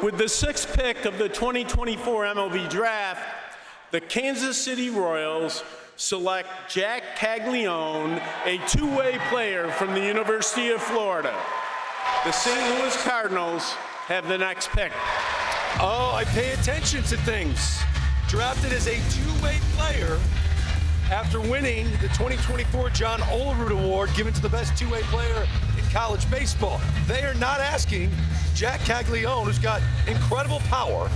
With the 6th pick of the 2024 MLB Draft, the Kansas City Royals select Jack Caglianone, a two-way player from the University of Florida. The St. Louis Cardinals have the next pick. Oh, I pay attention to things. Drafted as a two-way player after winning the 2024 John Olerud Award given to the best two-way player in college baseball. They are not asking Jack Caglianone, who's got incredible power,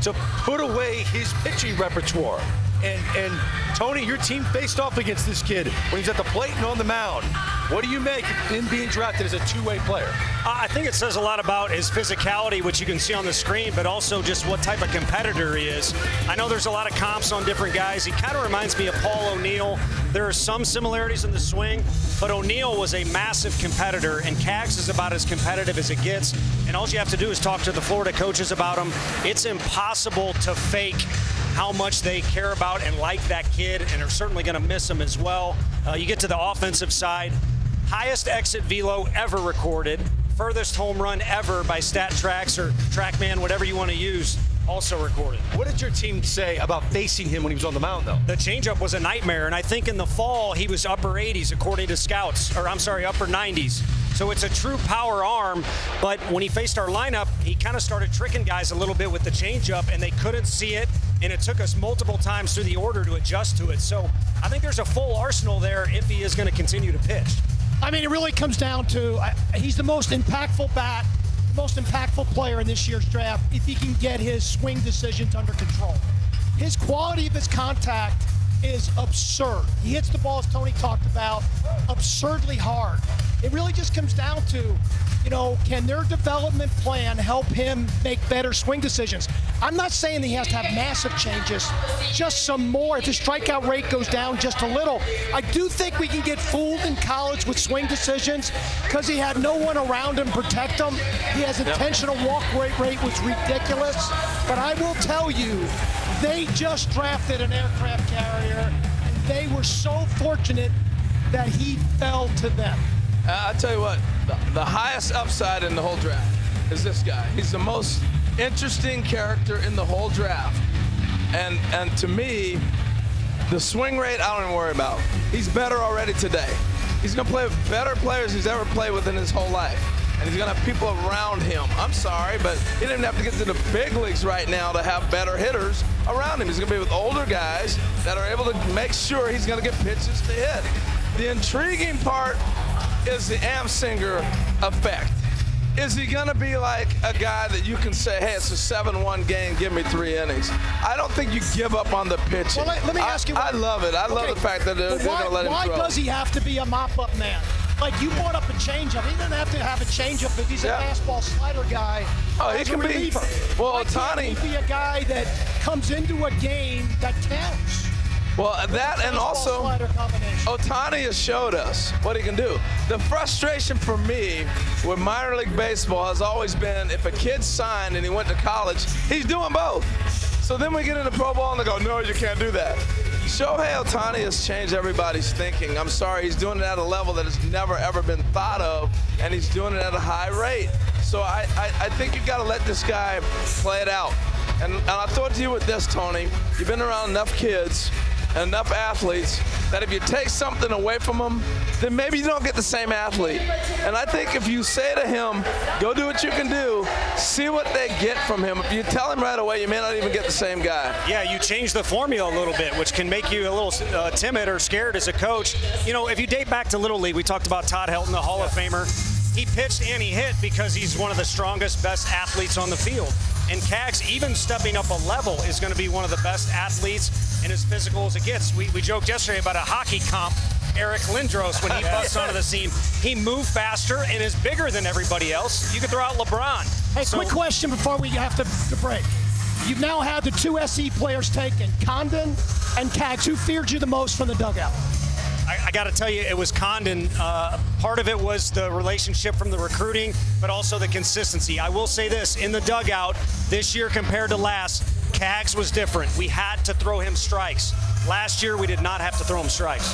to put away his pitching repertoire. And Tony, your team faced off against this kid when he's at the plate and on the mound. What do you make in being drafted as a two-way player? I think it says a lot about his physicality, which you can see on the screen, but also just what type of competitor he is. I know there's a lot of comps on different guys. He kind of reminds me of Paul O'Neill. There are some similarities in the swing, but O'Neill was a massive competitor, and Cags is about as competitive as it gets. And all you have to do is talk to the Florida coaches about him. It's impossible to fake how much they care about and like that kid, and are certainly going to miss him as well. You get to the offensive side, highest exit velo ever recorded, furthest home run ever by StatTrax or TrackMan, whatever you want to use, also recorded. What did your team say about facing him when he was on the mound, though? The changeup was a nightmare, and I think in the fall he was upper 80s according to scouts, or I'm sorry, upper 90s. So it's a true power arm, but when he faced our lineup, he kind of started tricking guys a little bit with the changeup, and they couldn't see it, and it took us multiple times through the order to adjust to it. So I think there's a full arsenal there if he is going to continue to pitch. I mean, it really comes down to he's the most impactful bat, the most impactful player in this year's draft if he can get his swing decisions under control. His quality of his contact is absurd. He hits the ball, as Tony talked about, absurdly hard. It really just comes down to, can their development plan help him make better swing decisions? I'm not saying that he has to have massive changes, just some more. If his strikeout rate goes down just a little, I do think we can get fooled in college with swing decisions because he had no one around him to protect him. He has intentional walk rate was ridiculous. But I will tell you, they just drafted an aircraft carrier, and they were so fortunate that he fell to them. I'll tell you what, the highest upside in the whole draft is this guy. He's the most interesting character in the whole draft. And to me, the swing rate, I don't even worry about. He's better already today. He's going to play with better players he's ever played with in his whole life. And he's going to have people around him. I'm sorry, but he didn't have to get to the big leagues right now to have better hitters around him. He's going to be with older guys that are able to make sure he's going to get pitches to hit. The intriguing part is the Amsinger effect. Is he going to be like a guy that you can say, hey, it's a 7-1 game, give me 3 innings? I don't think you give up on the pitching. Well, let me ask you. I love it. I love the fact that they're going to let him throw. Why does he have to be a mop-up man? Like, you brought up a changeup. He doesn't have to have a changeup if he's a fastball slider guy. Oh, he can be. Well, Ohtani. He can be a guy that comes into a game that counts. Well, that and also Ohtani has showed us what he can do. The frustration for me with minor league baseball has always been if a kid signed and he went to college, he's doing both. So then we get into pro ball and they go, no, you can't do that. Shohei Ohtani has changed everybody's thinking. I'm sorry, he's doing it at a level that has never, ever been thought of, and he's doing it at a high rate. So I think you've got to let this guy play it out. And I thought to you with this, Tony, you've been around enough kids and enough athletes that if you take something away from them, then maybe you don't get the same athlete. And I think if you say to him, go do what you can do, see what they get from him. If you tell him right away, you may not even get the same guy. Yeah, you change the formula a little bit, which can make you a little timid or scared as a coach. If you date back to Little League, we talked about Todd Helton, the Hall of Famer. He pitched and he hit because he's one of the strongest, best athletes on the field. And Cags, even stepping up a level, is going to be one of the best athletes and as physical as it gets. We joked yesterday about a hockey comp, Eric Lindros, when he busts onto the scene. He moved faster and is bigger than everybody else. You could throw out LeBron. Hey, quick question before we have to break. You've now had the 2 SE players taken, Condon and Cags. Who feared you the most from the dugout? I got to tell you, it was Condon. Part of it was the relationship from the recruiting, but also the consistency. I will say this, in the dugout this year compared to last, Cags was different. We had to throw him strikes. Last year, we did not have to throw him strikes.